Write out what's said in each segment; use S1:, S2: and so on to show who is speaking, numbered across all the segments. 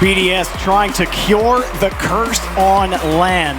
S1: BDS trying to cure the curse on LAN.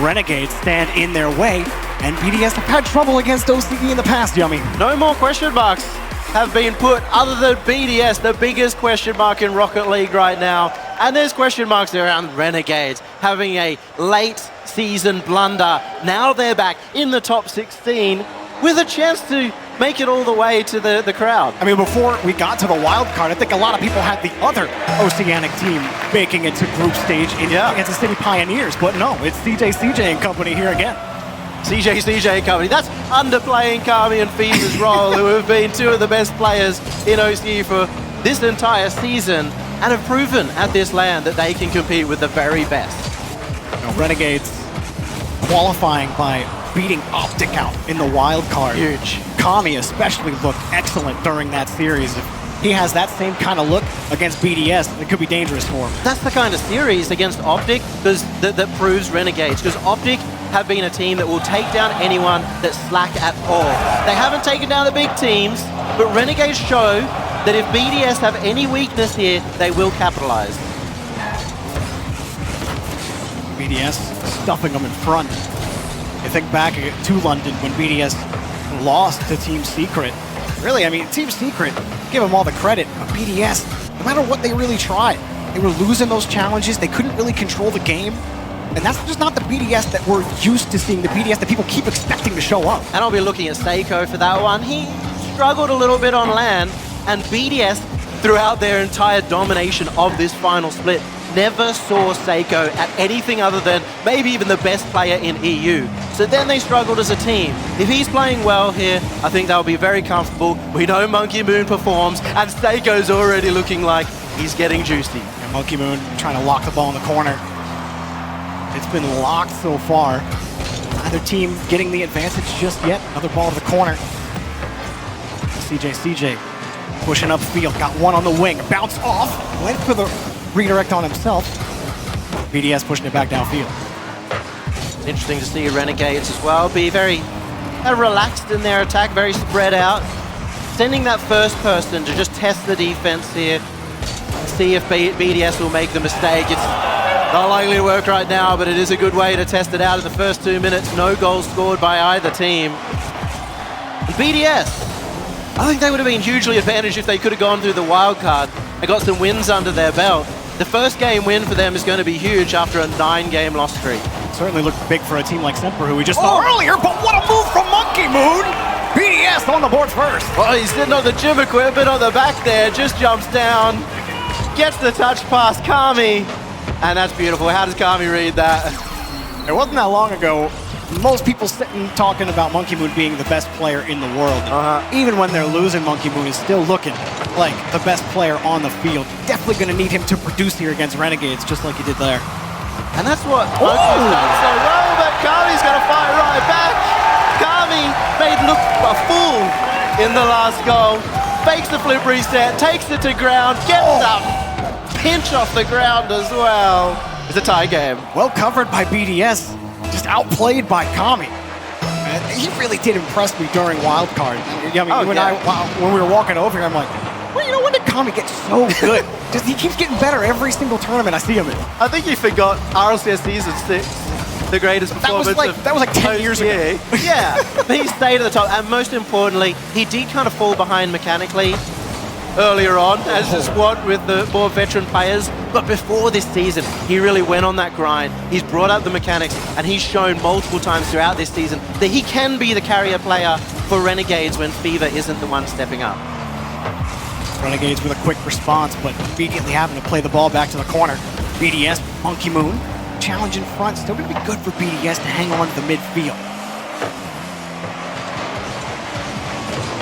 S1: Renegades stand in their way, and BDS have had trouble against OCE in the past, Yummy.
S2: No more question marks have been put other than BDS, the biggest question mark in Rocket League right now. And there's question marks around Renegades having a late season blunder. Now they're back in the top 16 with a chance to make it all the way to the crowd.
S1: I mean, before we got to the wild card, I think a lot of people had the other Oceanic team making it to group stage in Kansas City Pioneers, but no, it's CJ and company here again.
S2: CJ and company. That's underplaying Kami and Fever's role, who have been two of the best players in OCE for this entire season and have proven at this LAN that they can compete with the very best.
S1: Now, Renegades qualifying by beating Optic out in the wild card.
S2: Huge.
S1: Kami especially looked excellent during that series. If he has that same kind of look against BDS, it could be dangerous for him.
S2: That's the kind of series against Optic that proves Renegades, because Optic have been a team that will take down anyone that's slack at all. They haven't taken down the big teams, but Renegades show that if BDS have any weakness here, they will capitalize.
S1: BDS stuffing them in front. You think back to London when BDS lost to Team Secret. Really, I mean, Team Secret, give them all the credit, but BDS, no matter what they really tried, they were losing those challenges, they couldn't really control the game, and that's just not the BDS that we're used to seeing, the BDS that people keep expecting to show up.
S2: And I'll be looking at Seiko for that one. He struggled a little bit on LAN, and BDS, throughout their entire domination of this final split, never saw Seiko at anything other than maybe even the best player in EU. So then they struggled as a team. If he's playing well here, I think they'll be very comfortable. We know Monkey Moon performs, and Seiko's already looking like he's getting juicy.
S1: And Monkey Moon trying to lock the ball in the corner. It's been locked so far. Neither team getting the advantage just yet. Another ball to the corner. CJ pushing upfield, got one on the wing, bounce off, went for the redirect on himself. BDS pushing it back downfield.
S2: Interesting to see Renegades as well be very relaxed in their attack, very spread out. Sending that first person to just test the defense here, see if BDS will make the mistake. It's not likely to work right now, but it is a good way to test it out in the first 2 minutes. No goals scored by either team. And BDS, I think they would have been hugely advantaged if they could have gone through the wild card and got some wins under their belt. The first game win for them is going to be huge after a 9-game loss streak.
S1: Certainly looked big for a team like Semper, who we just saw earlier, but what a move from Monkey Moon! BDS on the board first.
S2: Well, he's sitting on the gym equipment on the back there, just jumps down, gets the touch past Kami, and that's beautiful. How does Kami read that?
S1: It wasn't that long ago, most people sitting talking about Monkey Moon being the best player in the world. Even when they're losing, Monkey Moon is still looking like the best player on the field. Definitely going to need him to produce here against Renegades, just like he did there.
S2: And that's what Monkey's done so well, but Kami's going to fight right back. Kami made look a fool in the last goal. Fakes the flip reset, takes it to ground, gets up, pinch off the ground as well. It's a tie game.
S1: Well covered by BDS. Just outplayed by Kami. He really did impress me during wildcard. When we were walking over here, I'm like, well, you know, when did Kami get so good? Just he keeps getting better every single tournament I see him in.
S2: I think you forgot RLCS Season 6, the greatest performance
S1: that was like 10 years ago.
S2: Yeah, but he stayed at the top, and most importantly, he did kind of fall behind mechanically earlier on as a squad with the more veteran players, but before this season he really went on that grind. He's brought up the mechanics, and he's shown multiple times throughout this season that he can be the carrier player for Renegades when Fever isn't the one stepping up.
S1: Renegades with a quick response, but immediately having to play the ball back to the corner. BDS, Monkey Moon, challenge in front, still going to be good for BDS to hang on to the midfield.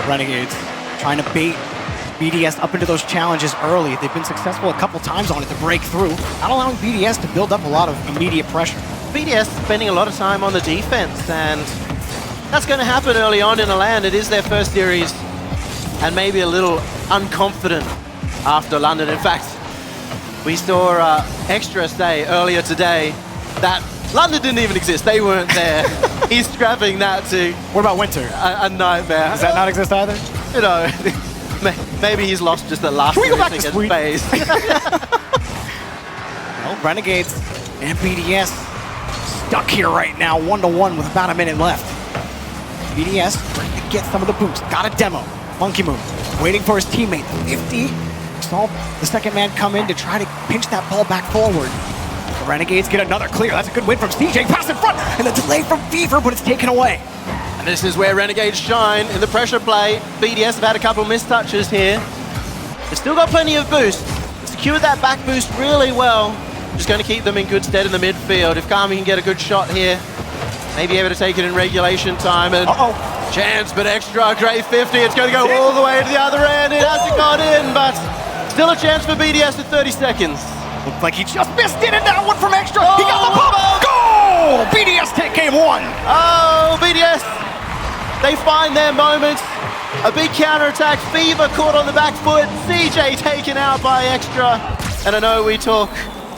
S1: Renegades trying to bait BDS up into those challenges early. They've been successful a couple times on it to break through, not allowing BDS to build up a lot of immediate pressure.
S2: BDS spending a lot of time on the defense, and that's going to happen early on in a LAN. It is their first series, and maybe a little unconfident after London. In fact, we saw Extra say earlier today that London didn't even exist. They weren't there. He's scrapping that to...
S1: What about Winter?
S2: A nightmare.
S1: Does that not exist either?
S2: You know, maybe he's lost just the last
S1: Can we go back to
S2: phase.
S1: Renegades and BDS stuck here right now, 1-1 with about a minute left. BDS trying to get some of the boost. Got a demo. Monkey Moon waiting for his teammate. 50. Saw the second man come in to try to pinch that ball back forward. The Renegades get another clear. That's a good win from CJ. Pass in front, and the delay from Fever, but it's taken away.
S2: And this is where Renegades shine in the pressure play. BDS have had a couple missed touches here. They've still got plenty of boost. Secured that back boost really well. Just going to keep them in good stead in the midfield. If Kami can get a good shot here, maybe able to take it in regulation time. And chance, but extra, great 50. It's going to go all the way to the other end. It hasn't got in, but still a chance for BDS with 30 seconds.
S1: Looked like he just missed it, and that one from extra. He got the pump. Goal! BDS take game 1.
S2: Oh, BDS, they find their moments. A big counter-attack, Fever caught on the back foot, CJ taken out by extra. And I know we talk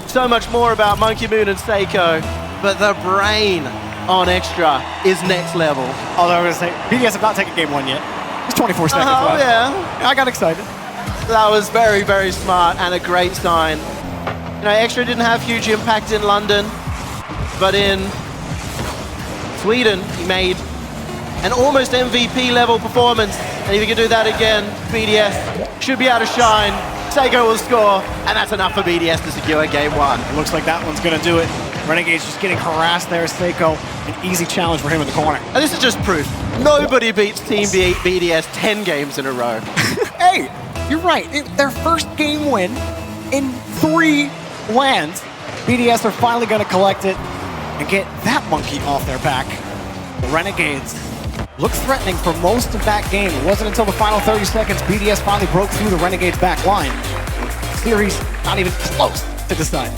S2: so much more about Monkey Moon and Seiko, but the brain on extra is next level.
S1: Although I was going to say, BDS have not taken game 1 yet. It's 24 seconds left.
S2: Yeah.
S1: I got excited.
S2: That was very, very smart and a great sign. You know, extra didn't have huge impact in London, but in Sweden, he made an almost MVP level performance. And if he can do that again, BDS should be able to shine. Seiko will score, and that's enough for BDS to secure game 1.
S1: It looks like that one's going to do it. Renegades just getting harassed there. Seiko, an easy challenge for him in the corner.
S2: And this is just proof. Nobody beats Team BDS 10 games in a row.
S1: Hey, you're right. Their first game win in 3 lands. BDS are finally going to collect it and get that monkey off their back. The Renegades looked threatening for most of that game. It wasn't until the final 30 seconds BDS finally broke through the Renegades' back line. Series not even close to decide.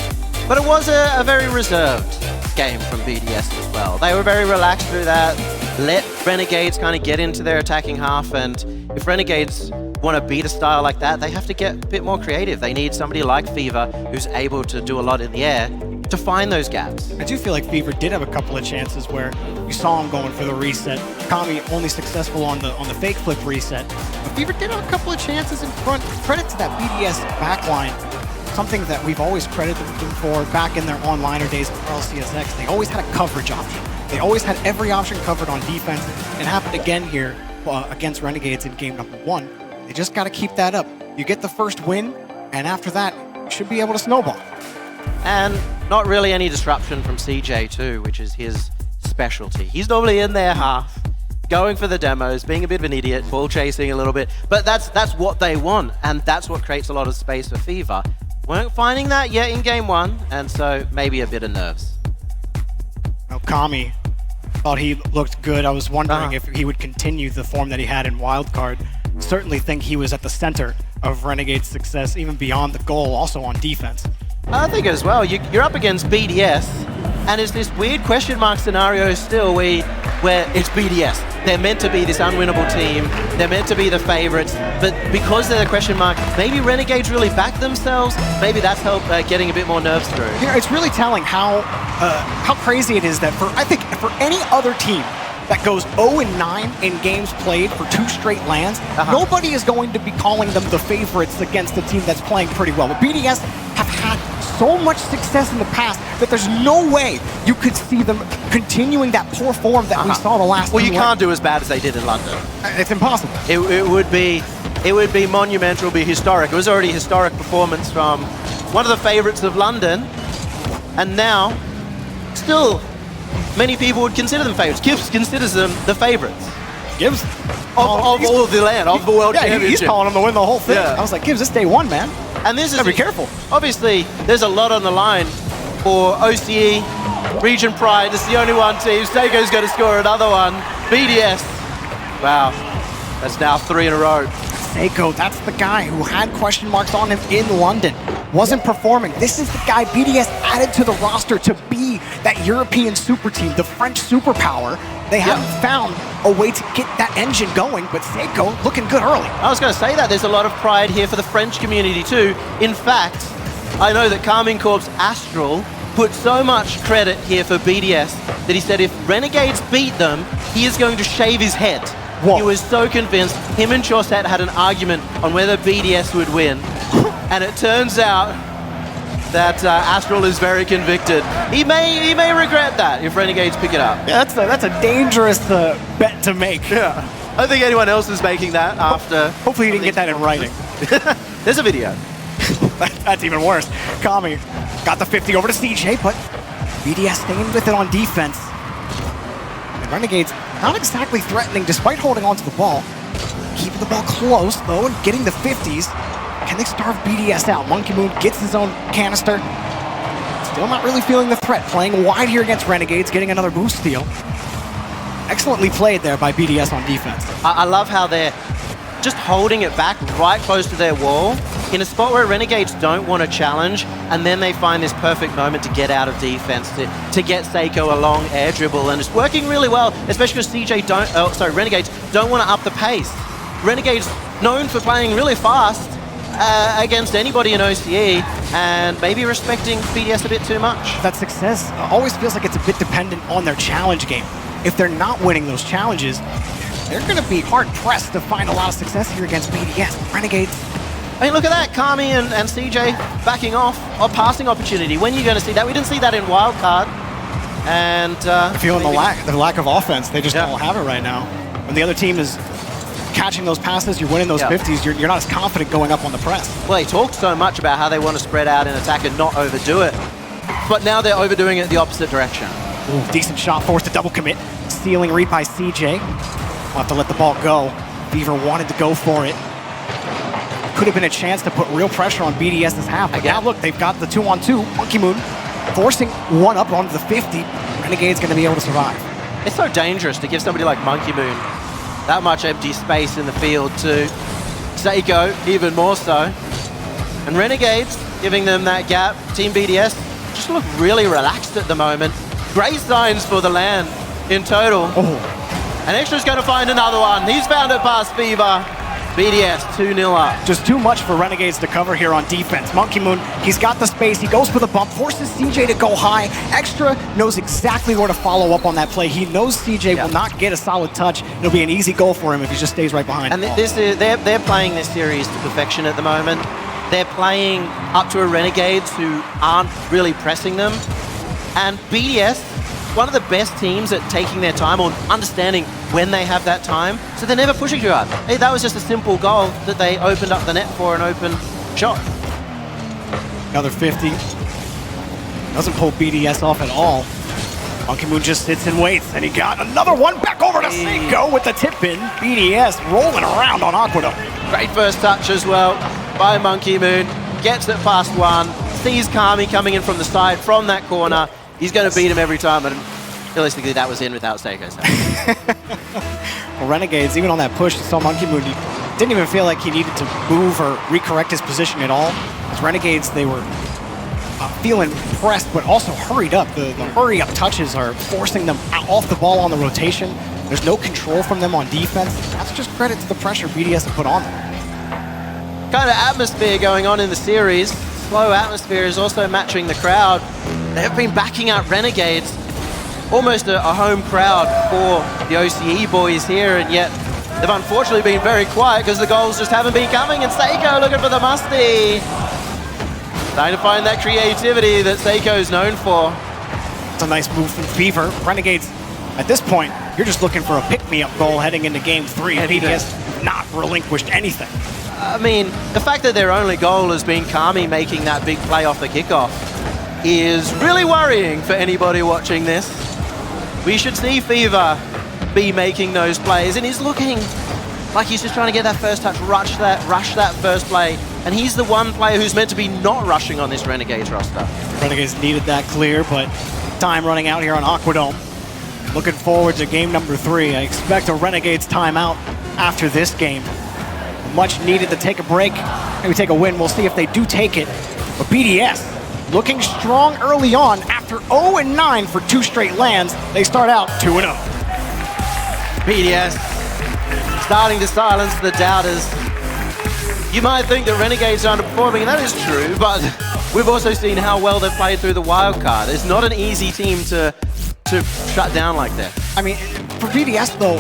S2: But it was a very reserved game from BDS as well. They were very relaxed through that, let Renegades kind of get into their attacking half, and if Renegades want to beat a style like that, they have to get a bit more creative. They need somebody like Fever, who's able to do a lot in the air, to find those gaps.
S1: I do feel like Fever did have a couple of chances where you saw him going for the reset. Kami only successful on the fake flip reset. But Fever did have a couple of chances in front. Credit to that BDS backline. Something that we've always credited them for back in their onliner days of RLCS. They always had a coverage option. They always had every option covered on defense. It happened again here against Renegades in game number 1. They just got to keep that up. You get the first win, and after that, you should be able to snowball.
S2: And not really any disruption from CJ too, which is his specialty. He's normally in their half, going for the demos, being a bit of an idiot, ball chasing a little bit, but that's what they want, and that's what creates a lot of space for Fever. Weren't finding that yet in game 1, and so maybe a bit of nerves.
S1: Well, Kami thought he looked good. I was wondering if he would continue the form that he had in Wildcard. Certainly think he was at the center of Renegade's success, even beyond the goal, also on defense.
S2: I think as well, you're up against BDS, and it's this weird question mark scenario still where it's BDS. They're meant to be this unwinnable team, they're meant to be the favorites, but because they're the question mark, maybe Renegades really back themselves, maybe that's helped getting a bit more nerves through.
S1: Yeah, it's really telling how crazy it is that I think for any other team that goes 0-9 in games played for 2 straight lands, nobody is going to be calling them the favorites against a team that's playing pretty well. But BDS have had so much success in the past that there's no way you could see them continuing that poor form that we saw the last
S2: Well, you can't do as bad as they did in London.
S1: It's impossible.
S2: It would be monumental, be historic. It was already a historic performance from one of the favorites of London, and now still many people would consider them favorites. Gibbs considers them the favorites.
S1: Gibbs?
S2: Of all the land, of the World Championship.
S1: He's calling them to win the whole thing. Yeah. I was like, Gibbs, this day 1, man.
S2: And this is
S1: be careful.
S2: Obviously, there's a lot on the line for OCE, Region Pride. This is the only one team. Seiko's going to score another one. BDS. Wow, that's now 3 in a row.
S1: Seiko, that's the guy who had question marks on him in London. Wasn't performing. This is the guy BDS added to the roster to be that European super team, the French superpower. They haven't found a way to get that engine going, but Seiko looking good early.
S2: I was going to say that. There's a lot of pride here for the French community too. In fact, I know that Carmine Corp's Astral put so much credit here for BDS that he said if Renegades beat them, he is going to shave his head. Whoa. He was so convinced. Him and Chaussette had an argument on whether BDS would win. And it turns out that Astral is very convicted. He may regret that if Renegades pick it up.
S1: Yeah, that's a dangerous bet to make.
S2: Yeah. I don't think anyone else is making that after.
S1: Hopefully you didn't get that in writing.
S2: There's a video.
S1: That's even worse. Kami got the 50 over to CJ, but BDS staying with it on defense. And Renegades not exactly threatening despite holding onto the ball. Keeping the ball close, though, and getting the 50s. Can they starve BDS out? Monkey Moon gets his own canister. Still not really feeling the threat. Playing wide here against Renegades, getting another boost steal. Excellently played there by BDS on defense.
S2: I love how they're just holding it back right close to their wall in a spot where Renegades don't want to challenge, and then they find this perfect moment to get out of defense, to get Seiko a long air dribble, and it's working really well, especially because Renegades don't want to up the pace. Renegades known for playing really fast against anybody in OCE, and maybe respecting BDS a bit too much.
S1: That success always feels like it's a bit dependent on their challenge game. If they're not winning those challenges, they're going to be hard-pressed to find a lot of success here against BDS. Renegades.
S2: I mean, look at that, Kami and CJ backing off a passing opportunity. When are you going to see that? We didn't see that in Wildcard. And
S1: feeling the lack of offense, they just don't have it right now. When the other team is catching those passes, you're winning those 50s, you're not as confident going up on the press.
S2: Well, they talked so much about how they want to spread out and attack and not overdo it. But now they're overdoing it the opposite direction.
S1: Ooh, decent shot, forced to double commit. Stealing read by CJ. We'll have to let the ball go. Beaver wanted to go for it. Could have been a chance to put real pressure on BDS's half. But now look, they've got the 2-on-2. Monkey Moon forcing one up onto the 50. Renegade's going to be able to survive.
S2: It's so dangerous to give somebody like Monkey Moon that much empty space in the field, to Seiko even more so. And Renegades giving them that gap. Team BDS just look really relaxed at the moment. Great signs for the LAN in total. And Extra's going to find another one. He's found it past Fever. BDS 2-0 up.
S1: Just too much for Renegades to cover here on defense. Monkey Moon, he's got the space. He goes for the bump, forces CJ to go high. Extra knows exactly where to follow up on that play. He knows CJ will not get a solid touch. It'll be an easy goal for him if he just stays right behind.
S2: And they're playing this series to perfection at the moment. They're playing up to a Renegades who aren't really pressing them. And BDS, one of the best teams at taking their time or understanding when they have that time, so they're never pushing too hard. Hey, that was just a simple goal that they opened up the net for an open shot.
S1: Another 50. Doesn't pull BDS off at all. Monkey Moon just sits and waits, and he got another one back over to Seiko with the tip in. BDS rolling around on Aqueduct.
S2: Great first touch as well by Monkey Moon. Gets it past one, sees Kami coming in from the side from that corner. He's going to beat him every time, and realistically, that was in without Seiko.
S1: Well, Renegades, even on that push, you saw Monkey Moon, he didn't even feel like he needed to move or recorrect his position at all. As Renegades, they were feeling pressed, but also hurried up. The hurry-up touches are forcing them off the ball on the rotation. There's no control from them on defense. That's just credit to the pressure BDS has put on them.
S2: Kind of atmosphere going on in the series. Slow atmosphere is also matching the crowd. They've been backing out Renegades. Almost a home crowd for the OCE boys here, and yet they've unfortunately been very quiet because the goals just haven't been coming, and Seiko looking for the musty. Trying to find that creativity that Seiko's known for.
S1: It's a nice move from Fever. Renegades, at this point, you're just looking for a pick-me-up goal heading into Game 3. BDS not relinquished anything.
S2: I mean, the fact that their only goal has been Kami making that big play off the kickoff is really worrying for anybody watching this. We should see Fever be making those plays, and he's looking like he's just trying to get that first touch, rush that first play, and he's the one player who's meant to be not rushing on this Renegades roster.
S1: Renegades needed that clear, but time running out here on Aquadome. Looking forward to game number 3. I expect a Renegades timeout after this game. Much needed to take a break, maybe take a win. We'll see if they do take it. But BDS looking strong early on. After 0-9 for 2 straight lands, they start out 2-0.
S2: BDS starting to silence the doubters. You might think that Renegades are underperforming, and that is true, but we've also seen how well they've played through the wild card. It's not an easy team to shut down like that.
S1: I mean, for BDS though,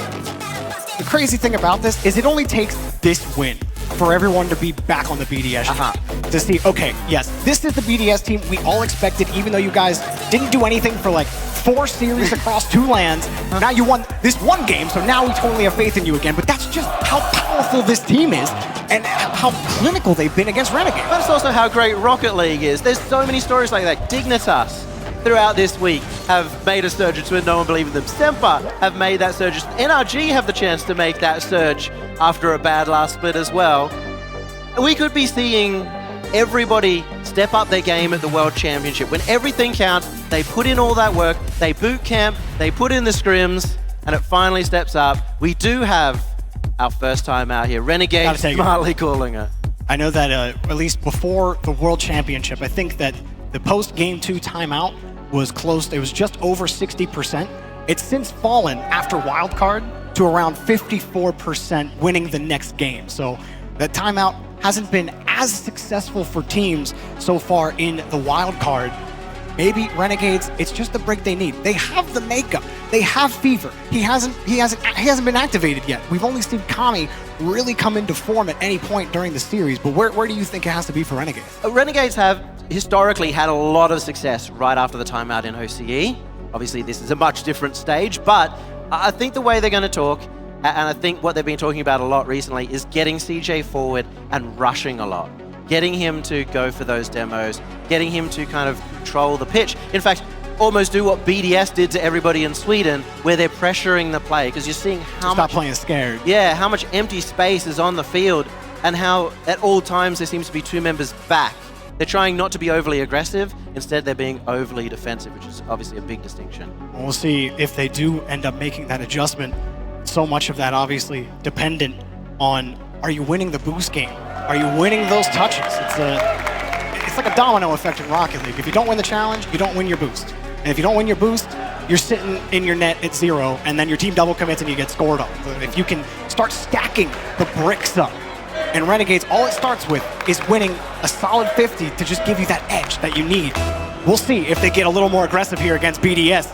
S1: the crazy thing about this is it only takes this win for everyone to be back on the BDS to see, okay, yes, this is the BDS team we all expected, even though you guys didn't do anything for like 4 series across 2 lands. Now you won this 1 game, so now we totally have faith in you again. But that's just how powerful this team is and how clinical they've been against Renegades.
S2: But it's also how great Rocket League is. There's so many stories like that. Dignitas throughout this week have made a surge into when no one believed in them. Semper have made that surge. NRG have the chance to make that surge after a bad last split as well. We could be seeing everybody step up their game at the World Championship. When everything counts, they put in all that work, they boot camp, they put in the scrims, and it finally steps up. We do have our first time out here. Renegades smartly calling it.
S1: I know that at least before the World Championship, I think that the post-Game 2 timeout was close. It was just over 60%. It's since fallen after wildcard to around 54% winning the next game. So that timeout hasn't been as successful for teams so far in the wildcard. Maybe Renegades, it's just the break they need. They have the makeup. They have Fever. He hasn't been activated yet. We've only seen Kami really come into form at any point during the series, but where do you think it has to be for Renegades?
S2: Renegades have historically had a lot of success right after the timeout in OCE. Obviously, this is a much different stage, but I think the way they're going to talk, and I think what they've been talking about a lot recently, is getting CJ forward and rushing a lot. Getting him to go for those demos, getting him to kind of control the pitch. In fact, almost do what BDS did to everybody in Sweden, where they're pressuring the play, because you're seeing how
S1: Stop playing scared.
S2: Yeah, how much empty space is on the field, and how at all times there seems to be 2 members back. They're trying not to be overly aggressive, instead they're being overly defensive, which is obviously a big distinction.
S1: We'll see if they do end up making that adjustment. So much of that obviously dependent on, are you winning the boost game? Are you winning those touches? It's like a domino effect in Rocket League. If you don't win the challenge, you don't win your boost. And if you don't win your boost, you're sitting in your net at 0, and then your team double commits and you get scored on. If you can start stacking the bricks up, and Renegades, all it starts with is winning a solid 50 to just give you that edge that you need. We'll see if they get a little more aggressive here against BDS.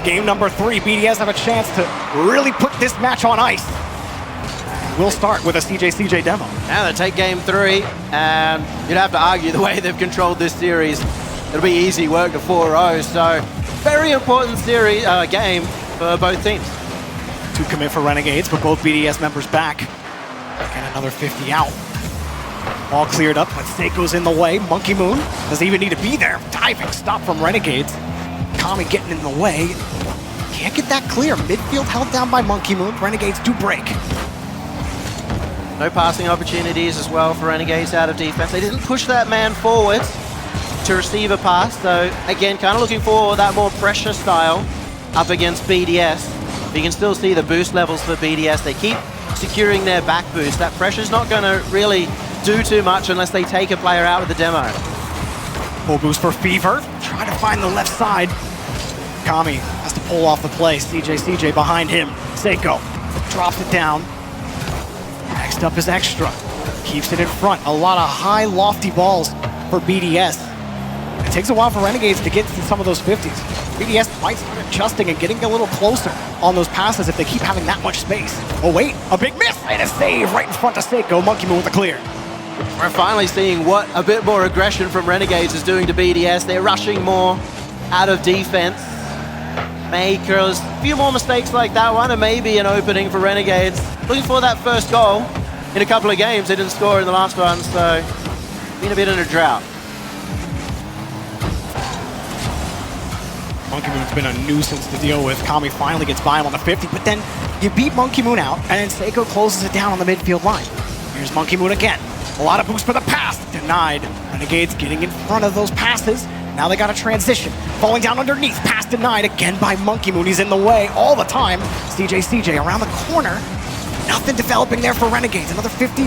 S1: Game number 3, BDS have a chance to really put this match on ice. We'll start with a CJ demo.
S2: Now they take game 3, and you'd have to argue the way they've controlled this series, it'll be easy work to 4-0, so very important series game for both teams.
S1: 2 commit for Renegades, but both BDS members back. And another 50 out. All cleared up, but Seiko's in the way. Monkey Moon doesn't even need to be there. Diving stop from Renegades. Kami getting in the way. Can't get that clear. Midfield held down by Monkey Moon. Renegades do break.
S2: No passing opportunities as well for Renegades out of defense. They didn't push that man forward to receive a pass, so again, kind of looking for that more pressure style up against BDS. But you can still see the boost levels for BDS. They keep securing their back boost. That pressure's not going to really do too much unless they take a player out of the demo.
S1: Full boost for Fever. Try to find the left side. Kami has to pull off the play. CJ behind him. Seiko drops it down. Next up is Extra. Keeps it in front. A lot of high, lofty balls for BDS. It takes a while for Renegades to get to some of those 50s. BDS might start adjusting and getting a little closer on those passes if they keep having that much space. Oh wait, a big miss and a save right in front of Seiko. Monkey Moon with the clear.
S2: We're finally seeing what a bit more aggression from Renegades is doing to BDS. They're rushing more out of defense. Makers, a few more mistakes like that one, and maybe an opening for Renegades. Looking for that first goal in a couple of games. They didn't score in the last one, so been a bit in a drought.
S1: Monkey Moon's been a nuisance to deal with. Kami finally gets by him on the 50, but then you beat Monkey Moon out, and then Seiko closes it down on the midfield line. Here's Monkey Moon again. A lot of boost for the pass. Denied. Renegades getting in front of those passes. Now they got a transition. Falling down underneath. Pass denied again by Monkey Moon. He's in the way all the time. CJ around the corner. Nothing developing there for Renegades. Another 50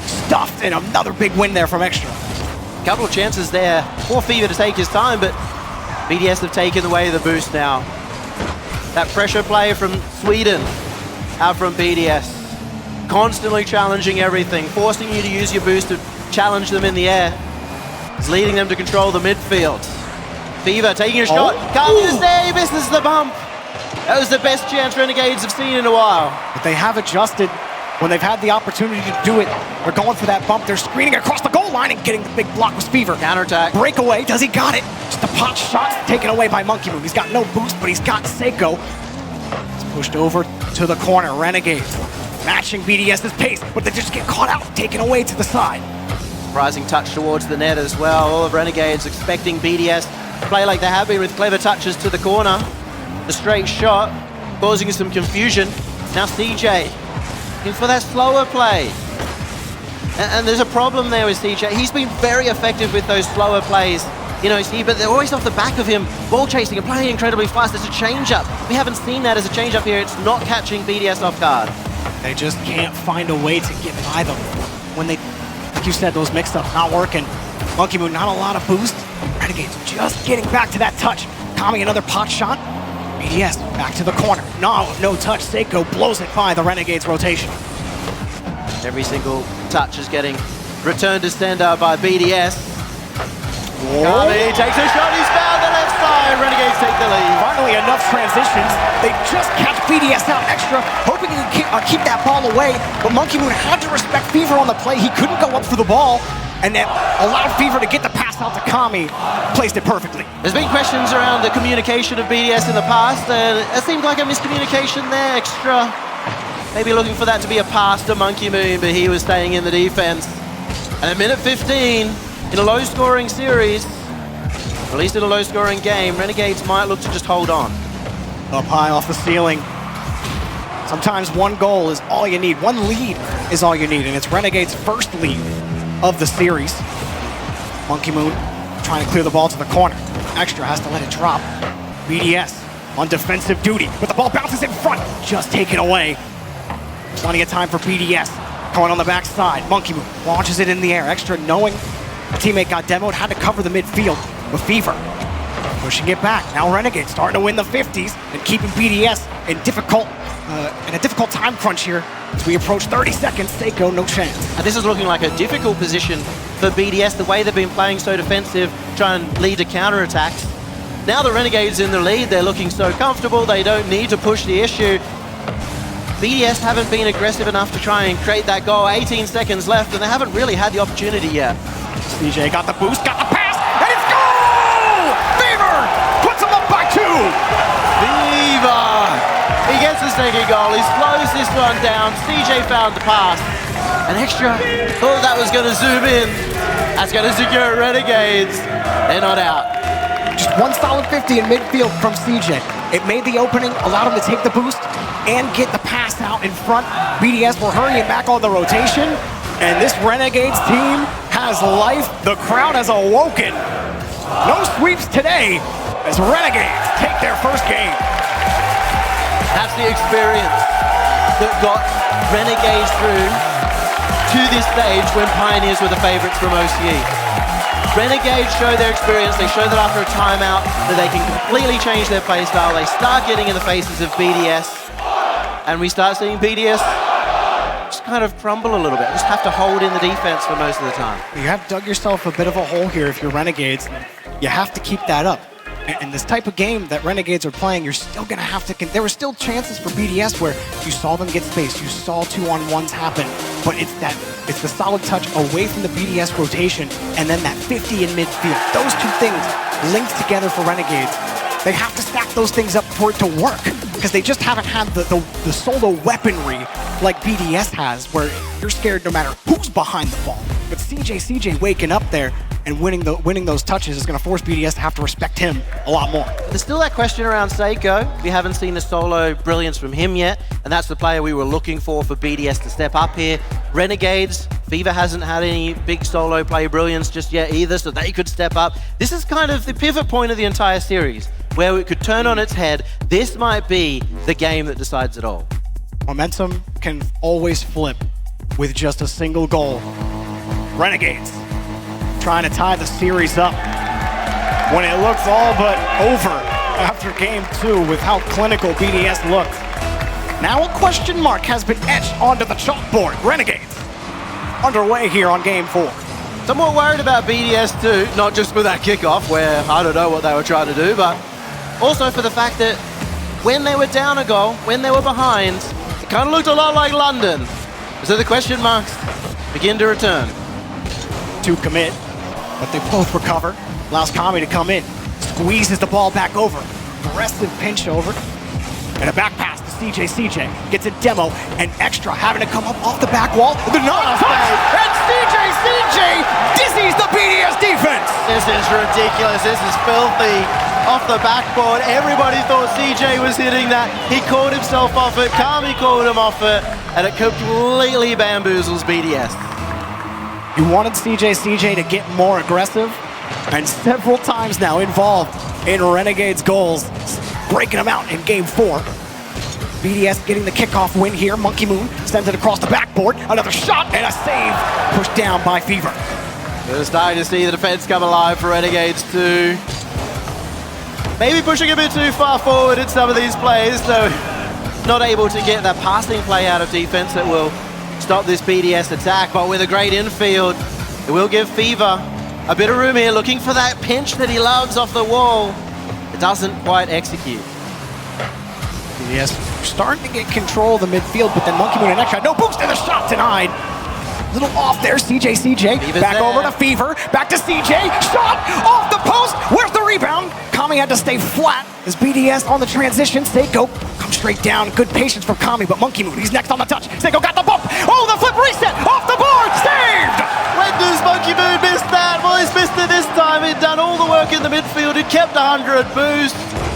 S1: stuffed, and another big win there from Extra.
S2: Couple of chances there for Fever to take his time, but BDS have taken away the boost now. That pressure play from Sweden out from BDS. Constantly challenging everything, forcing you to use your boost to challenge them in the air. It's leading them to control the midfield. Fever taking a shot. Kami to save, misses the bump. That was the best chance Renegades have seen in a while.
S1: But they have adjusted when they've had the opportunity to do it, they're going for that bump. They're screening across the goal line and getting the big block with Fever.
S2: Counterattack.
S1: Breakaway. Does he got it? Just a pot shot taken away by Monkey Moon. He's got no boost, but he's got Seiko. It's pushed over to the corner. Renegades matching BDS's pace, but they just get caught out, taken away to the side.
S2: Rising touch towards the net as well. All of Renegades expecting BDS to play like they have been with clever touches to the corner. The straight shot causing some confusion. Now CJ looking for that slower play. And there's a problem there with CJ. He's been very effective with those slower plays. You know, but they're always off the back of him, ball chasing and playing incredibly fast. It's a change-up. We haven't seen that as a change-up here. It's not catching BDS off guard.
S1: They just can't find a way to get by them. When they, like you said, those mix-ups not working. Monkey Moon, not a lot of boost. Renegades just getting back to that touch. Kami, another pot shot. BDS back to the corner. No touch. Seiko blows it by the Renegades rotation.
S2: Every single touch is getting returned to sender by BDS. Kami takes a shot, he's found the left side. Renegades take the lead.
S1: Finally enough transitions. They just catch BDS out extra, hoping he can keep that ball away, but Monkey Moon had to respect Fever on the play. He couldn't go up for the ball, and that allowed Fever to get the pass out to Kami. Placed it perfectly.
S2: There's been questions around the communication of BDS in the past, and it seemed like a miscommunication there, extra. Maybe looking for that to be a pass to Monkey Moon, but he was staying in the defense. And at minute 15, in a low-scoring series, or at least in a low-scoring game, Renegades might look to just hold on.
S1: Up high off the ceiling. Sometimes one goal is all you need. One lead is all you need, and it's Renegades' first lead of the series. Monkey Moon trying to clear the ball to the corner. Extra has to let it drop. BDS on defensive duty, but the ball bounces in front, just taken away. Plenty of time for BDS. Going on the backside, Monkey Moon launches it in the air. Extra knowing a teammate got demoed, had to cover the midfield with Fever. Pushing it back. Now Renegades starting to win the 50s and keeping BDS in a difficult time crunch here. As we approach 30 seconds, Seiko, no chance.
S2: And this is looking like a difficult position for BDS, the way they've been playing so defensive, trying to lead to counterattacks. Now the Renegades in the lead, they're looking so comfortable, they don't need to push the issue. BDS haven't been aggressive enough to try and create that goal. 18 seconds left, and they haven't really had the opportunity yet.
S1: CJ got the boost, got the pass, and it's goal! Fever puts him up by 2!
S2: Fever! He gets the second goal, he slows this one down. CJ found the pass. And Extra thought that was going to zoom in. That's going to secure Renegades. They're not out.
S1: Just one solid 50 in midfield from CJ. It made the opening, allowed him to take the boost and get the pass out in front. BDS were hurrying back on the rotation, and this Renegades team has life. The crowd has awoken. No sweeps today as Renegades take their first game.
S2: That's the experience that got Renegades through to this stage when Pioneers were the favorites from OCE. Renegades show their experience, they show that after a timeout that they can completely change their play style. They start getting in the faces of BDS, and we start seeing BDS just kind of crumble a little bit. Just have to hold in the defense for most of the time.
S1: You have dug yourself a bit of a hole here if you're Renegades. You have to keep that up. And this type of game that Renegades are playing, you're still going to have to... There were still chances for BDS where you saw them get space, you saw 2-on-1s happen, but it's the solid touch away from the BDS rotation and then that 50 in midfield. Those two things linked together for Renegades. They have to stack those things up for it to work because they just haven't had the solo weaponry like BDS has where you're scared no matter who's behind the ball. But CJ waking up there and winning those touches is going to force BDS to have to respect him a lot more.
S2: There's still that question around Seiko. We haven't seen the solo brilliance from him yet, and that's the player we were looking for BDS to step up here. Renegades, Fever hasn't had any big solo play brilliance just yet either, so they could step up. This is kind of the pivot point of the entire series, where it could turn on its head. This might be the game that decides it all.
S1: Momentum can always flip with just a single goal. Renegades trying to tie the series up when it looks all but over after game 2 with how clinical BDS looked. Now a question mark has been etched onto the chalkboard. Renegades underway here on game 4.
S2: Somewhat worried about BDS too, not just for that kickoff where I don't know what they were trying to do, but also for the fact that when they were down a goal, when they were behind, it kind of looked a lot like London. So the question marks begin to return.
S1: To commit, but they both recover. Allows Kami to come in. Squeezes the ball back over. Aggressive pinch over. And a back pass to CJ. Gets a demo and extra having to come up off the back wall. The non-touch! And CJ dizzies the BDS defense!
S2: This is ridiculous. This is filthy. Off the backboard. Everybody thought CJ was hitting that. He called himself off it. Kami called him off it. And it completely bamboozles BDS.
S1: You wanted CJ to get more aggressive, and several times now involved in Renegades goals, breaking them out in game 4. BDS getting the kickoff win here. Monkey Moon sends it across the backboard. Another shot and a save pushed down by Fever.
S2: We're starting to see the defense come alive for Renegades too. Maybe pushing a bit too far forward in some of these plays, so not able to get that passing play out of defense that will stop this BDS attack, but with a great infield, it will give Fever a bit of room here, looking for that pinch that he loves off the wall. It doesn't quite execute.
S1: BDS starting to get control of the midfield, but then Monkey Moon and extra. No boost, and the shot denied. Little off there, CJ.
S2: Fever's
S1: Back
S2: there.
S1: over to Fever, back to CJ. Shot off the post. Where's the rebound? Kami had to stay flat as BDS on the transition. Seiko comes straight down. Good patience from Kami, but Monkey Moon, he's next on the touch. Seiko got the bump. Oh, the flip reset off the board. Saved!
S2: When does Monkey Moon miss that? Well, he's missed it this time. He'd done all the work in the midfield. He'd kept 100 boost,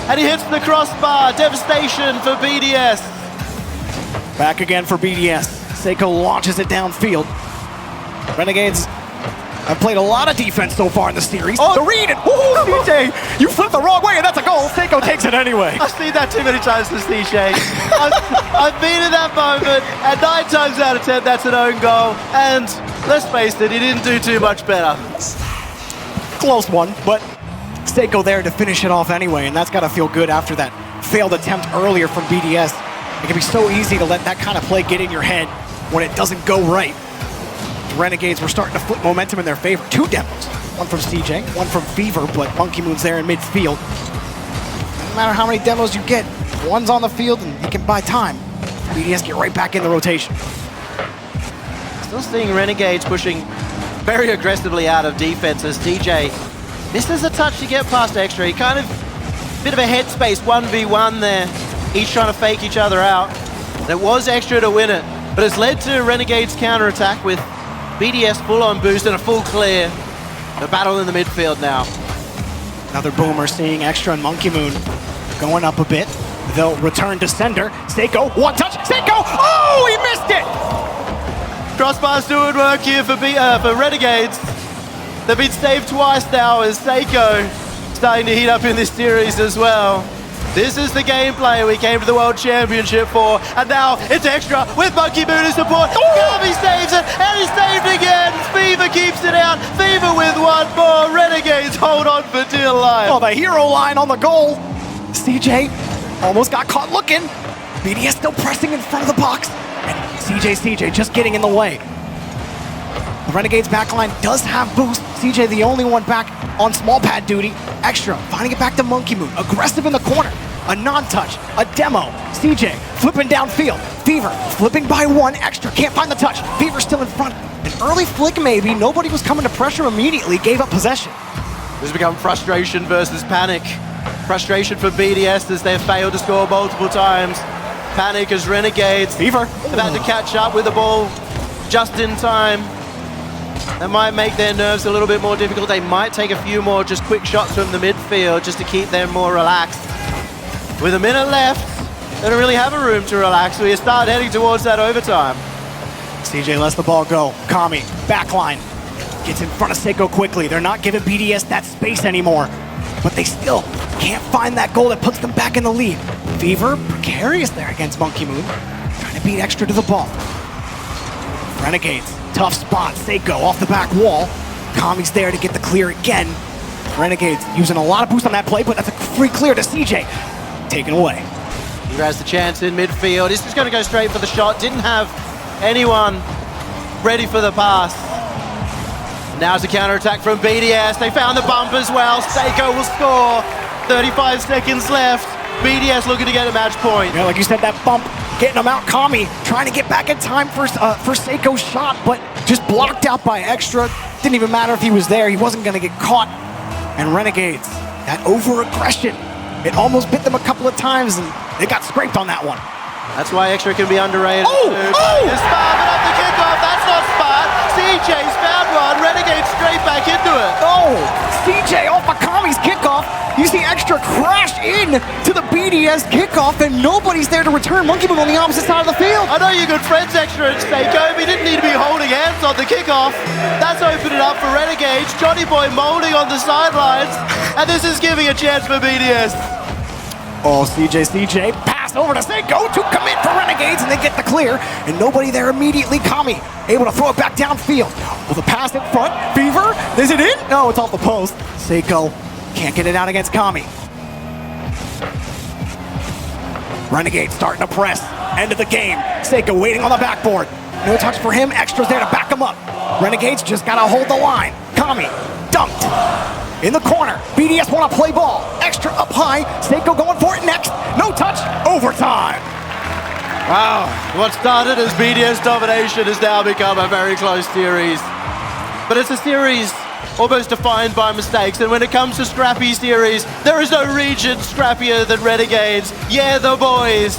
S2: and he hits the crossbar. Devastation for BDS.
S1: Back again for BDS. Seiko launches it downfield. Renegades have played a lot of defense so far in the series.
S2: Oh.
S1: The read, and CJ, you flipped the wrong way, and that's a goal. Seiko takes it anyway.
S2: I've seen that too many times for CJ. I've been in that moment, and 9 times out of 10, that's an own goal. And let's face it, he didn't do too much better.
S1: Close one, but Seiko there to finish it off anyway, and that's got to feel good after that failed attempt earlier from BDS. It can be so easy to let that kind of play get in your head when it doesn't go right. The Renegades were starting to flip momentum in their favor. 2 demos, one from CJ, one from Fever, but Monkey Moon's there in midfield. No matter how many demos you get, one's on the field and you can buy time. BDS get right back in the rotation.
S2: Still seeing Renegades pushing very aggressively out of defense as TJ misses a touch to get past extra. He kind of, bit of a headspace 1v1 there, each trying to fake each other out. And it was extra to win it, but it's led to Renegades counterattack with BDS full on boost and a full clear. The battle in the midfield now.
S1: Another boomer seeing extra and Monkey Moon going up a bit. They'll return to sender. Seiko, one touch, Seiko! Oh, he missed it!
S2: Crossbar's doing work here for Renegades. They've been saved twice now as Seiko starting to heat up in this series as well. This is the gameplay we came to the World Championship for, and now it's extra with Monkey Moon as support. Garvey saves it, and he saved again. Fever keeps it out. Fever with one more. Renegades hold on for dear life.
S1: Oh, the hero line on the goal. CJ almost got caught looking. BDS still pressing in front of the box, and CJ just getting in the way. The Renegades backline does have boost. CJ the only one back on small pad duty. Extra, finding it back to Monkey Moon. Aggressive in the corner. A non-touch, a demo. CJ flipping downfield. Fever flipping by one. Extra, can't find the touch. Fever still in front. An early flick maybe. Nobody was coming to pressure immediately. Gave up possession.
S2: This has become frustration versus panic. Frustration for BDS as they've failed to score multiple times. Panic as Renegades
S1: Fever.
S2: have had to catch up with the ball just in time. That might make their nerves a little bit more difficult. They might take a few more just quick shots from the midfield just to keep them more relaxed. With a minute left, they don't really have a room to relax, so we start heading towards that overtime.
S1: CJ lets the ball go. Kami, backline, gets in front of Seiko quickly. They're not giving BDS that space anymore, but they still can't find that goal that puts them back in the lead. Fever, precarious there against Monkey Moon, trying to beat extra to the ball. Renegades, tough spot. Seiko off the back wall. Kami's there to get the clear again. Renegades using a lot of boost on that play, but that's a free clear to CJ. Taken away.
S2: He has the chance in midfield. He's just going to go straight for the shot. Didn't have anyone ready for the pass. Now it's a counterattack from BDS. They found the bump as well. Seiko will score. 35 seconds left. BDS looking to get a match point.
S1: Yeah, like you said, that bump getting him out. Kami trying to get back in time for Seiko's shot, but just blocked out by Extra. Didn't even matter if he was there. He wasn't going to get caught. And Renegades, that over-aggression, it almost bit them a couple of times, and they got scraped on that one.
S2: That's why Extra can be underrated.
S1: Oh!
S2: It's smart, but off the kickoff, that's not smart. CJ's found one. Renegade straight back into it.
S1: Oh! CJ off of Kami's kickoff. You see Extra crash in to the BDS kickoff, and nobody's there to return. Monkey Moon on the opposite side of the field.
S2: I know you're good friends, Extra and Seiko, but he didn't need to be holding hands on the kickoff. That's opened it up for Renegades. Johnny Boy molding on the sidelines, and this is giving a chance for BDS.
S1: Oh, CJ, pass over to Seiko to commit for Renegades, and they get the clear, and nobody there immediately. Kami able to throw it back downfield. Well, the pass in front, Fever, is it in? No, it's off the post. Seiko can't get it out against Kami. Renegades starting to press, end of the game. Seiko waiting on the backboard. No touch for him, Extra's there to back him up. Renegades just gotta hold the line. Kami dunked. In the corner, BDS want to play ball. Extra up high, Seiko going for it next. No touch, overtime.
S2: Wow, what started as BDS domination has now become a very close series. But it's a series almost defined by mistakes, and when it comes to scrappy series, there is no region scrappier than Renegades. Yeah, the boys.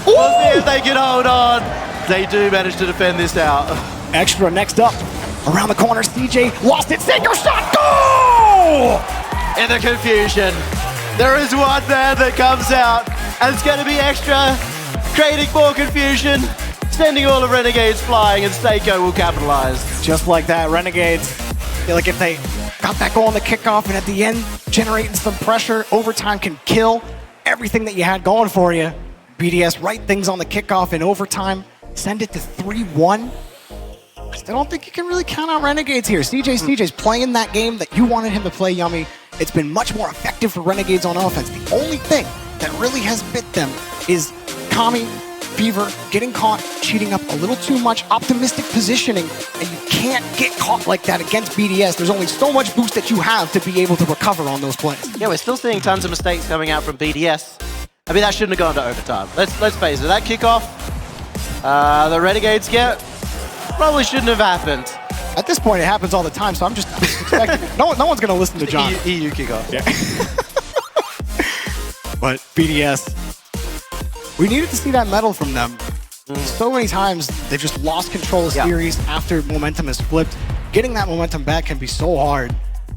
S2: Ooh. We'll see if they can hold on. They do manage to defend this out.
S1: Extra next up. Around the corner, CJ lost it. Seiko shot, goal!
S2: In the confusion, there is one man that comes out, and it's going to be Extra, creating more confusion, sending all the Renegades flying, and Seiko will capitalize.
S1: Just like that, Renegades, feel like if they got that goal on the kickoff and at the end, generating some pressure, overtime can kill everything that you had going for you. BDS right things on the kickoff in overtime, send it to 3-1. I still don't think you can really count out Renegades here. CJ's playing that game that you wanted him to play, Yummy. It's been much more effective for Renegades on offense. The only thing that really has bit them is Kami, Fever, getting caught, cheating up a little too much, optimistic positioning, and you can't get caught like that against BDS. There's only so much boost that you have to be able to recover on those plays.
S2: Yeah, we're still seeing tons of mistakes coming out from BDS. I mean, that shouldn't have gone to overtime. Let's face it, that kickoff, the Renegades get, probably shouldn't have happened.
S1: At this point, it happens all the time, so I'm just expecting. no one's going to listen to John.
S2: EU kickoff.
S1: Yeah. But BDS, we needed to see that medal from them. So many times, they've just lost control of series after momentum is flipped. Getting that momentum back can be so hard.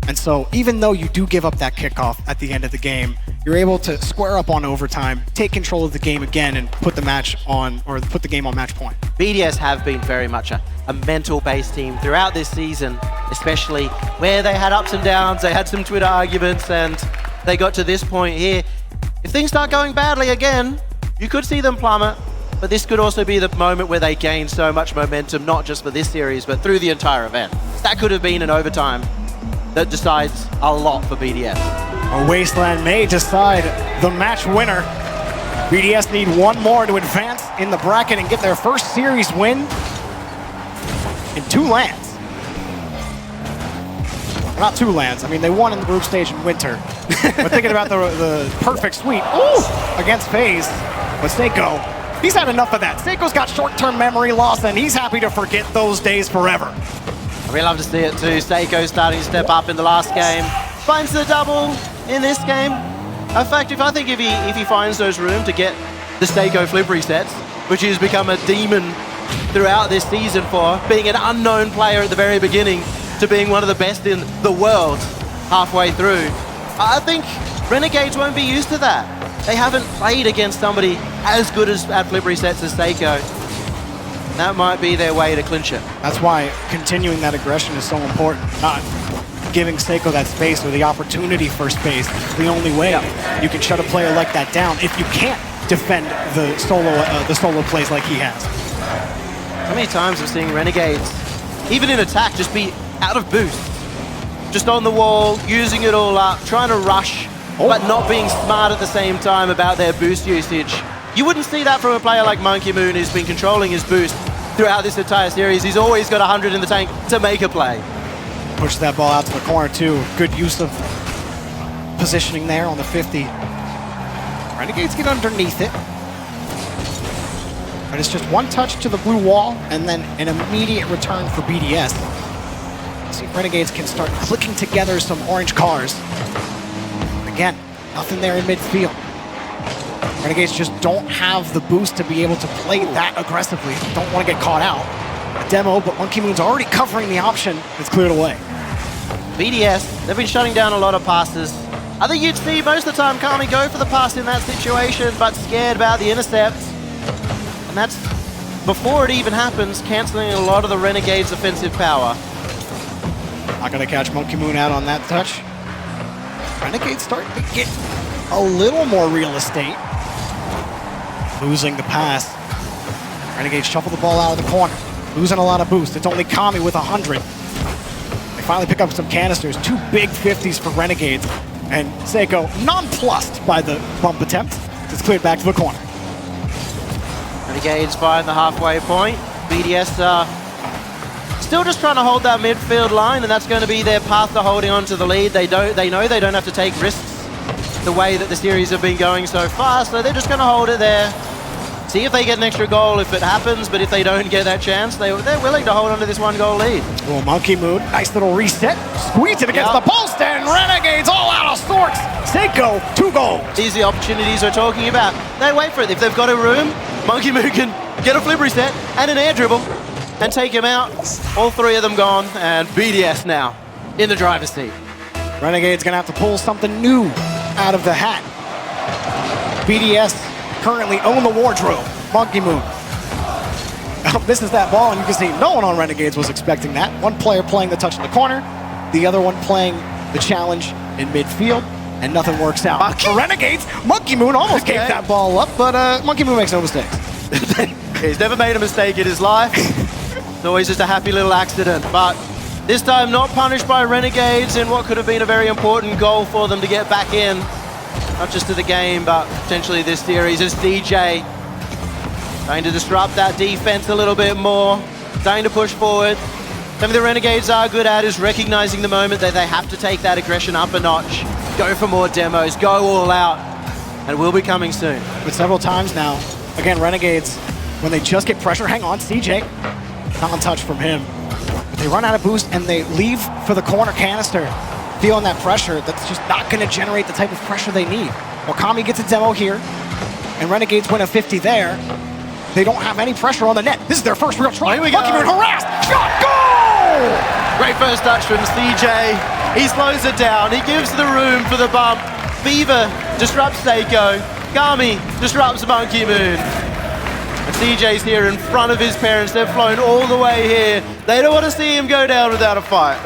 S1: And so even though you do give up that kickoff at the end of the game, you're able to square up on overtime, take control of the game again, and put the match on, or put the game on match point.
S2: BDS have been very much a mental-based team throughout this season, especially where they had ups and downs, they had some Twitter arguments, and they got to this point here. If things start going badly again, you could see them plummet, but this could also be the moment where they gain so much momentum, not just for this series, but through the entire event. That could have been an overtime that decides a lot for BDS.
S1: A Wasteland may decide the match winner. BDS need one more to advance in the bracket and get their first series win in 2 lands. Well, not 2 lands, I mean they won in the group stage in winter. But thinking about the perfect sweep against FaZe, but Seiko, he's had enough of that. Seiko's got short-term memory loss and he's happy to forget those days forever.
S2: We love to see it too. Seiko starting to step up in the last game. Finds the double in this game. In fact, if he finds those room to get the Seiko flip resets, which has become a demon throughout this season for being an unknown player at the very beginning to being one of the best in the world halfway through, I think Renegades won't be used to that. They haven't played against somebody as good at flip resets as Seiko. That might be their way to clinch it.
S1: That's why continuing that aggression is so important. Not giving Seiko that space or the opportunity for space. The only way you can shut a player like that down if you can't defend the solo plays like he has.
S2: How many times we're seeing Renegades, even in attack, just be out of boost. Just on the wall, using it all up, trying to rush, but not being smart at the same time about their boost usage. You wouldn't see that from a player like Monkey Moon, who's been controlling his boost throughout this entire series. He's always got 100 in the tank to make a play.
S1: Push that ball out to the corner too. Good use of positioning there on the 50. Renegades get underneath it. but it's just one touch to the blue wall and then an immediate return for BDS. See if Renegades can start clicking together some orange cars. Again, nothing there in midfield. Renegades just don't have the boost to be able to play that aggressively. Don't want to get caught out. A demo, but Monkey Moon's already covering the option. It's cleared away.
S2: BDS, they've been shutting down a lot of passes. I think you'd see most of the time Kami go for the pass in that situation, but scared about the intercept. And that's, before it even happens, canceling a lot of the Renegades' offensive power.
S1: Not going to catch Monkey Moon out on that touch. Renegades starting to get a little more real estate. Losing the pass. Renegades shuffle the ball out of the corner. Losing a lot of boost. It's only Kami with 100. They finally pick up some canisters. 2 big 50s for Renegades. And Seiko nonplussed by the bump attempt. It's cleared back to the corner.
S2: Renegades find the halfway point. BDS still just trying to hold that midfield line, and that's going to be their path to holding on to the lead. They know they don't have to take risks the way that the series have been going so far, so they're just going to hold it there. See if they get an extra goal if it happens, but if they don't get that chance, they're willing to hold on to this 1-goal lead.
S1: Well, Monkey Moon, nice little reset. Squeeze it against the post, and Renegades all out of sorts. Seiko, 2 goals.
S2: These are the opportunities we're talking about. They wait for it. If they've got a room, Monkey Moon can get a flip reset and an air dribble and take him out. All 3 of them gone, and BDS now in the driver's seat.
S1: Renegades gonna have to pull something new out of the hat. BDS currently own the wardrobe. Monkey Moon. This is that ball, and you can see no one on Renegades was expecting that. One player playing the touch in the corner, the other one playing the challenge in midfield, and nothing works out. For Renegades, Monkey Moon almost gave that ball up, but Monkey Moon makes no mistakes.
S2: He's never made a mistake in his life. It's always just a happy little accident, but this time not punished by Renegades in what could have been a very important goal for them to get back in. Not just to the game, but potentially this series, as DJ trying to disrupt that defense a little bit more, trying to push forward. Something the Renegades are good at is recognizing the moment that they have to take that aggression up a notch, go for more demos, go all out, and will be coming soon.
S1: But several times now, again, Renegades, when they just get pressure, hang on, CJ, non-touch from him. But they run out of boost and they leave for the corner canister, feeling that pressure that's just not going to generate the type of pressure they need. Well, Kami gets a demo here, and Renegades win a 50 there. They don't have any pressure on the net. This is their first real try.
S2: Here we go.
S1: Monkey Moon harassed. Shot, goal!
S2: Great first touch from CJ. He slows it down. He gives the room for the bump. Fever disrupts Seiko. Kami disrupts Monkey Moon. And CJ's here in front of his parents. They've flown all the way here. They don't want to see him go down without a fight.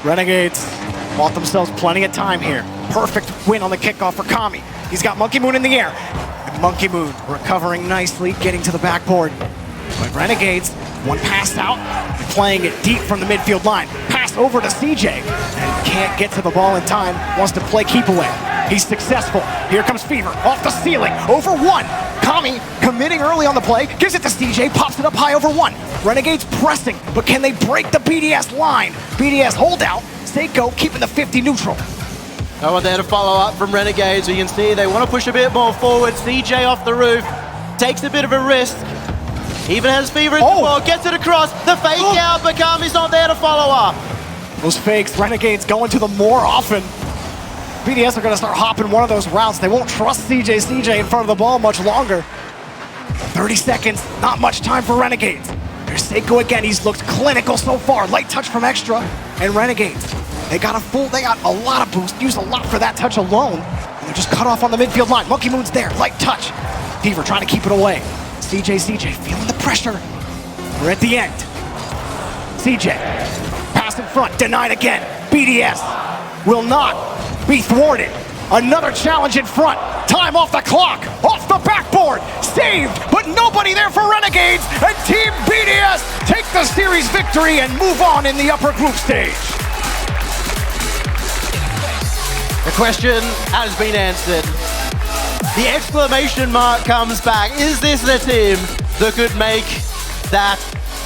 S1: Renegades bought themselves plenty of time here. Perfect win on the kickoff for Kami. He's got Monkey Moon in the air. And Monkey Moon recovering nicely, getting to the backboard. But Renegades, one pass out, playing it deep from the midfield line. Pass over to CJ, and can't get to the ball in time, wants to play keep away. He's successful. Here comes Fever, off the ceiling, over 1. Kami committing early on the play, gives it to CJ, pops it up high over 1. Renegades pressing, but can they break the BDS line? BDS holdout, Seiko keeping the 50 neutral.
S2: No one there to follow up from Renegades. You can see they want to push a bit more forward. CJ off the roof, takes a bit of a risk. Even has Fever in the ball, gets it across, the fake out, but Kami's not there to follow up.
S1: Those fakes, Renegades going to them more often. BDS are going to start hopping one of those routes. They won't trust CJ in front of the ball much longer. 30 seconds, not much time for Renegades. There's Seiko again, he's looked clinical so far. Light touch from Extra, and Renegades. They got a lot of boost, used a lot for that touch alone, and they're just cut off on the midfield line. Monkey Moon's there, light touch. Fever trying to keep it away. CJ feeling the pressure. We're at the end. CJ, pass in front, denied again. BDS will not be thwarted. Another challenge in front. Time off the clock, off the backboard. Saved, but nobody there for Renegades. And Team BDS take the series victory and move on in the upper group stage.
S2: The question has been answered. The exclamation mark comes back. Is this the team that could make that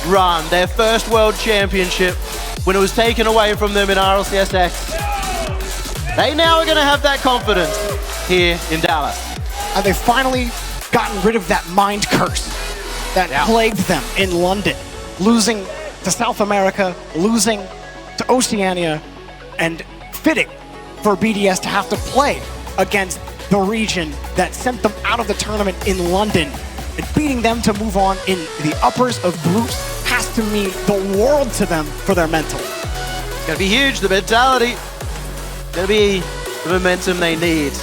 S2: run? Their first world championship when it was taken away from them in RLCS. They now are going to have that confidence here in Dallas.
S1: And they finally gotten rid of that mind curse that plagued them in London, losing to South America, losing to Oceania, and fitting for BDS to have to play against the region that sent them out of the tournament in London. And beating them to move on in the uppers of groups has to mean the world to them for their mental.
S2: It's gonna be huge, the mentality. Gonna be the momentum they need.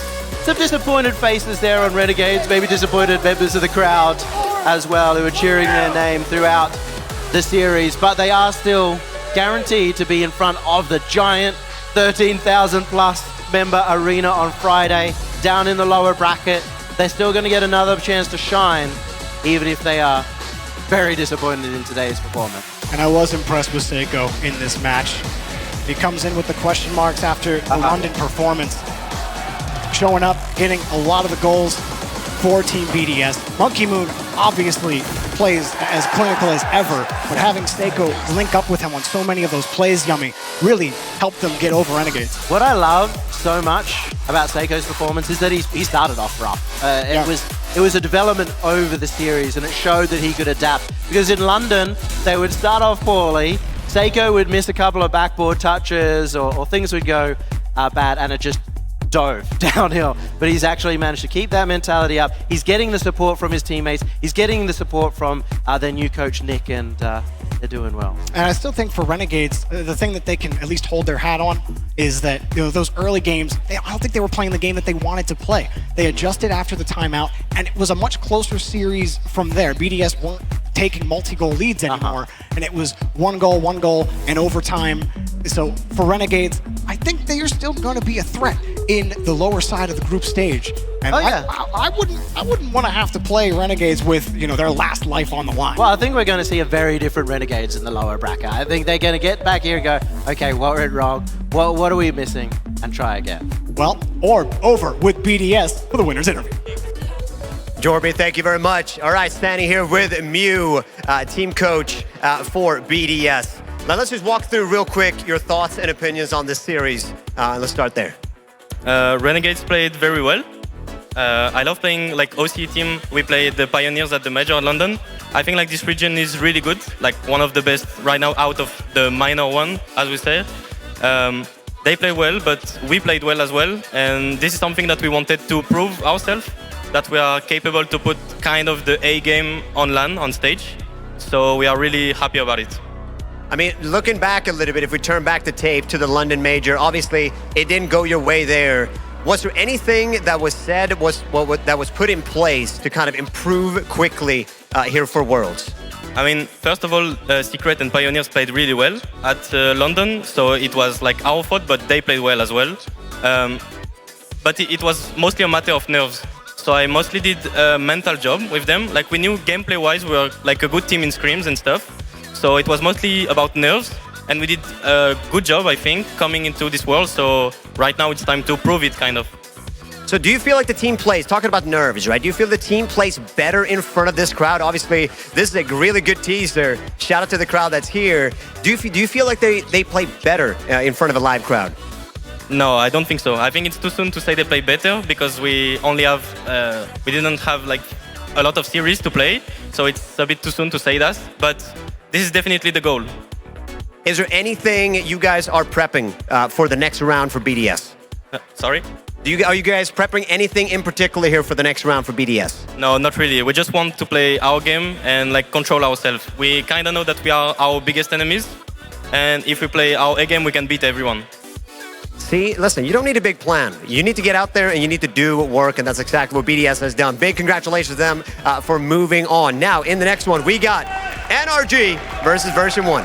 S2: Some disappointed faces there on Renegades, maybe disappointed members of the crowd as well who are cheering their name throughout the series, but they are still guaranteed to be in front of the giant 13,000 plus member arena on Friday, down in the lower bracket. They're still going to get another chance to shine, even if they are very disappointed in today's performance.
S1: And I was impressed with Seiko in this match. He comes in with the question marks after the London performance, showing up, getting a lot of the goals for Team BDS. Monkey Moon obviously plays as clinical as ever, but having Seiko link up with him on so many of those plays, Yummy, really helped them get over Renegades.
S2: What I love so much about Seiko's performance is that he started off rough. It was a development over the series, and it showed that he could adapt. Because in London, they would start off poorly, Seiko would miss a couple of backboard touches, or things would go bad, and it just dove downhill. But he's actually managed to keep that mentality up. He's getting the support from his teammates. He's getting the support from their new coach, Nick, and they're doing well.
S1: And I still think for Renegades, the thing that they can at least hold their hat on is that, you know, those early games, I don't think they were playing the game that they wanted to play. They adjusted after the timeout, and it was a much closer series from there. BDS weren't taking multi-goal leads anymore, and it was one goal, and overtime. So for Renegades, I think they are still going to be a threat in the lower side of the group stage. And I wouldn't want to have to play Renegades with, you know, their last life on the line.
S2: Well, I think we're going to see a very different Renegades in the lower bracket. I think they're going to get back here and go, okay, what went wrong? What are we missing? And try again.
S1: Well, or over with BDS for the winner's interview.
S3: Jorby, thank you very much. All right, standing here with Mew, team coach for BDS. Now let's just walk through real quick your thoughts and opinions on this series. Let's start there.
S4: Renegades played very well. I love playing like OC team. We played the Pioneers at the Major in London. I think like this region is really good, like one of the best right now out of the minor one, as we say. They play well, but we played well as well. And this is something that we wanted to prove ourselves, that we are capable to put kind of the A game on LAN, on stage. So we are really happy about it.
S3: I mean, looking back a little bit, if we turn back the tape to the London Major, obviously it didn't go your way there. Was there anything that was said, that was put in place to kind of improve quickly here for Worlds?
S4: I mean, first of all, Secret and Pioneers played really well at London, so it was like our fault, but they played well as well. But it was mostly a matter of nerves. So I mostly did a mental job with them. Like we knew gameplay-wise, we were like a good team in scrims and stuff. So it was mostly about nerves, and we did a good job, I think, coming into this world. So right now it's time to prove it, kind of.
S3: So do you feel like the team plays, talking about nerves, right? Do you feel the team plays better in front of this crowd? Obviously, this is a really good teaser. Shout out to the crowd that's here. Do you feel like they play better in front of a live crowd?
S4: No, I don't think so. I think it's too soon to say they play better because we only have, we didn't have like a lot of series to play. So it's a bit too soon to say that, but this is definitely the goal.
S3: Is there anything you guys are prepping for the next round for BDS?
S4: Sorry?
S3: Are you guys prepping anything in particular here for the next round for BDS?
S4: No, not really. We just want to play our game and like control ourselves. We kind of know that we are our biggest enemies. And if we play our A game, we can beat everyone.
S3: See, listen, you don't need a big plan. You need to get out there and you need to do work, and that's exactly what BDS has done. Big congratulations to them for moving on. Now, in the next one, we got NRG versus version 1.